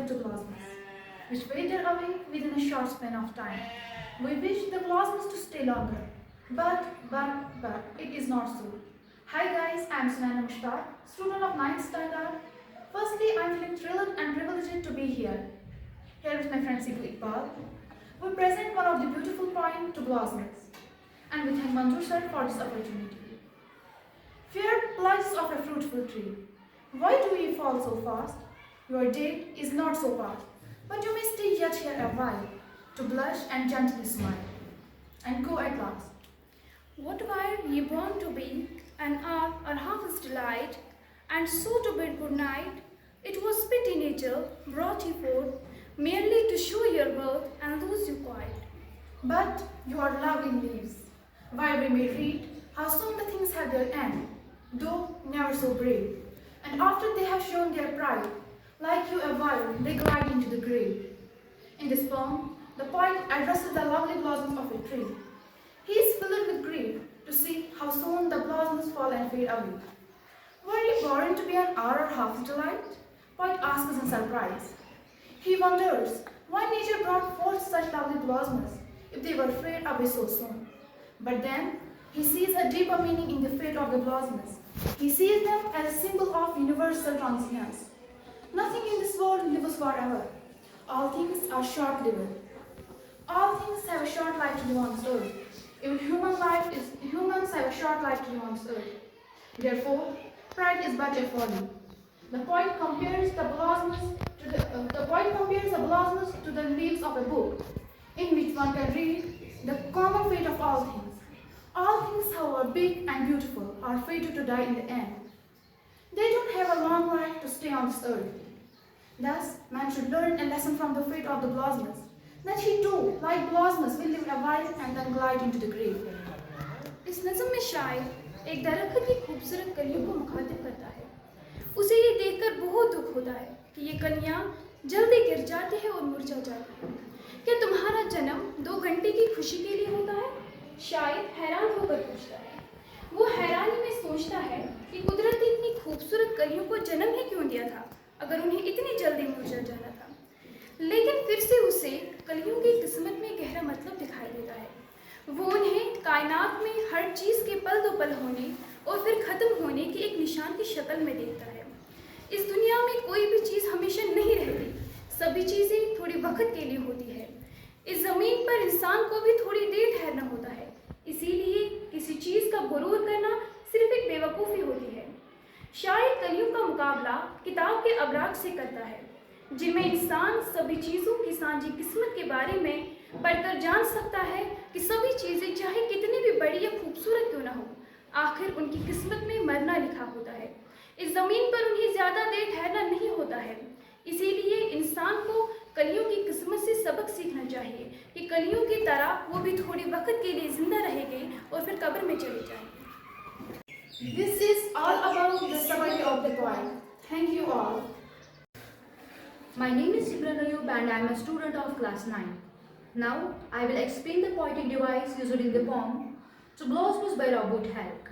fled to Blosmus, which faded away within a short span of time. We wish the Blosmus to stay longer, but it is not so. Hi guys, I am Sunana Mushtaq, student of 9th standard. Firstly, I am feeling thrilled and privileged to be here with my friend Siku Iqbal. We present one of the beautiful poems to Blosmus, and we thank Manzoor sir for this opportunity. Fair pledges of a fruitful tree, why do ye fall so fast? Your day is not so past, but you may stay yet here a while, to blush and gently smile, and go at last. What were ye born to be, an hour or half his delight, and so to bid good night? It was pity nature brought you forth, merely to show your worth and lose you quite. But you are loving leaves, where we may read how soon the things have their end, though never so brave. And after they have shown their pride, like you a while, they glide into the grave. In this poem, the poet addresses the lovely blossoms of a tree. He is filled with grief to see how soon the blossoms fall and fade away. Were you born to be an hour or half delight? Poet asks in surprise. He wonders why nature brought forth such lovely blossoms if they were fade away so soon. But then he sees a deeper meaning in the fate of the blossoms. He sees them as a symbol of universal transience. Nothing in this world lives forever. All things are short-lived. All things have a short life to live on this earth. Even humans have a short life to live on this earth. Therefore, pride is but a folly. The poet compares the blossoms to the leaves of a book, in which one can read the common fate of all things. All things, however big and beautiful, are fated to die in the end. They don't have a long life to stay on this earth. Thus, man should learn a lesson from the fate of the blossoms, that he too, like blossoms, will live a while and then glide into the grave. इस नज़म में शायर एक दरख्त की खूबसूरत कलियों को मुखातिब करता है। उसे ये देखकर बहुत दुख होता है कि ये कलियां जल्दी गिर जाती हैं और मुरझा जाती हैं। क्या तुम्हारा जन्म 2 घंटे की खुशी के लिए होता है? शायद हैरान होकर पूछता है। वो हैरानी में सोचता है कि कुदरत ने इतनी खूबसूरत कलियों को जन्म ही क्यों दिया था, अगर उन्हें इतनी जल्दी मुरझा जाना था। लेकिन फिर से उसे कलियों की किस्मत में गहरा मतलब दिखाई देता है। वो उन्हें कायनात में हर चीज़ के पल दो पल होने और फिर ख़त्म होने के एक निशान की शक्ल में देखता है। इस दुनिया में कोई भी चीज़ हमेशा नहीं रहती, सभी चीज़ें थोड़ी वक्त के लिए होती है। इस ज़मीन पर इंसान को भी थोड़ी देर ठहरना होता है, इसीलिए किसी चीज़ का गुरूर करना सिर्फ एक बेवकूफ़ी होती है। शायर कलियों का मुकाबला किताब के अवराक से करता है, जिनमें इंसान सभी चीज़ों की सांझी किस्मत के बारे में पढ़कर जान सकता है कि सभी चीज़ें चाहे कितनी भी बड़ी या खूबसूरत क्यों ना हो, आखिर उनकी किस्मत में मरना लिखा होता है। इस ज़मीन पर उन्हें ज़्यादा देर ठहरना नहीं होता है, इसीलिए इंसान को कलियों की किस्मत से सबक सीखना चाहिए कि कलियों की तरह वो भी थोड़ी वक्त के लिए जिंदा रहेंगे और फिर कब्र में चले जाएंगे। This is all about the summary of the poem. Thank you all. My name is Simran Ayub and I am a student of class 9. Now I will explain the poetic device used in the poem To Blossoms by Robert Herrick.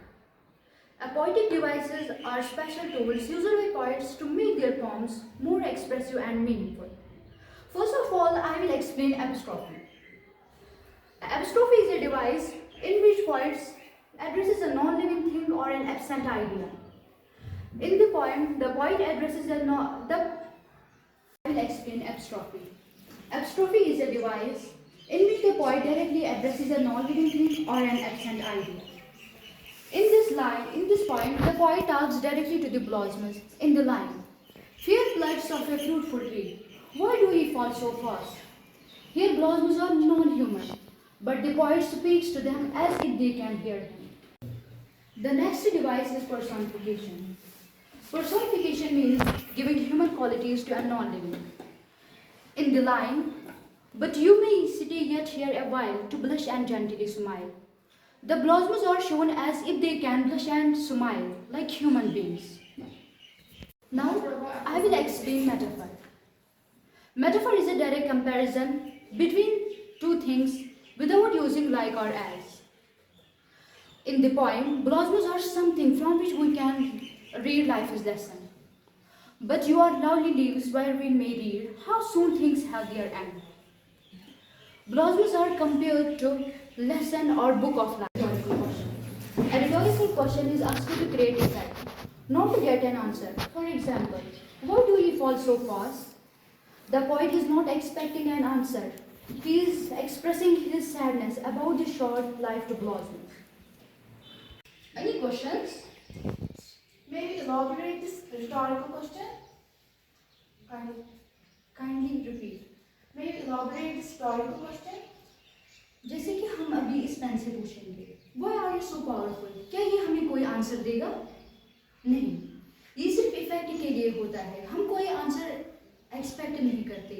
Poetic devices are special tools used by poets to make their poems more expressive and meaningful. First of all, I will explain apostrophe. Apostrophe is a device in which poets addresses a non-living thing or an absent idea. In the poem, the poet addresses I will explain apostrophe. Apostrophe is a device in which the poet directly addresses a non-living thing or an absent idea. In this poem, the poet talks directly to the blossoms in the line, "Fair plants of a fruitful tree, why do ye fall so fast?" Here blossoms are non-human, but the poet speaks to them as if they can hear him. The next device is personification. Personification means giving human qualities to a non-living. In the line, "But you may stay yet here a while to blush and gently smile," the blossoms are shown as if they can blush and smile like human beings. Now, I will explain metaphor. Metaphor is a direct comparison between two things without using like or as. In the poem, blossoms are something from which we can read life's lesson. But your lovely leaves where we may read how soon things have their end. Blossoms are compared to lesson or book of life. Rhetorical question. A rhetorical question is asked to create effect, not to get an answer. For example, why do you fall so fast? The poet is not expecting an answer. He is expressing his sadness about the short life to blossoms. Any questions? May we elaborate this rhetorical question? Kindly repeat. May we elaborate this rhetorical question? जैसे कि हम अभी इस pen से पूछेंगे, Why are you so powerful? क्या ये हमें कोई आंसर देगा? नहीं, ये सिर्फ इफेक्ट के लिए होता है. हम कोई आंसर एक्सपेक्ट नहीं करते.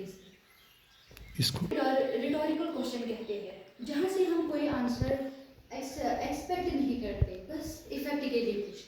इसको रिटोरिकल क्वेश्चन कहते हैं, जहाँ से हम कोई आंसर एक्सपेक्ट नहीं करते, बस इफेक्ट के लिए पूछते हैं.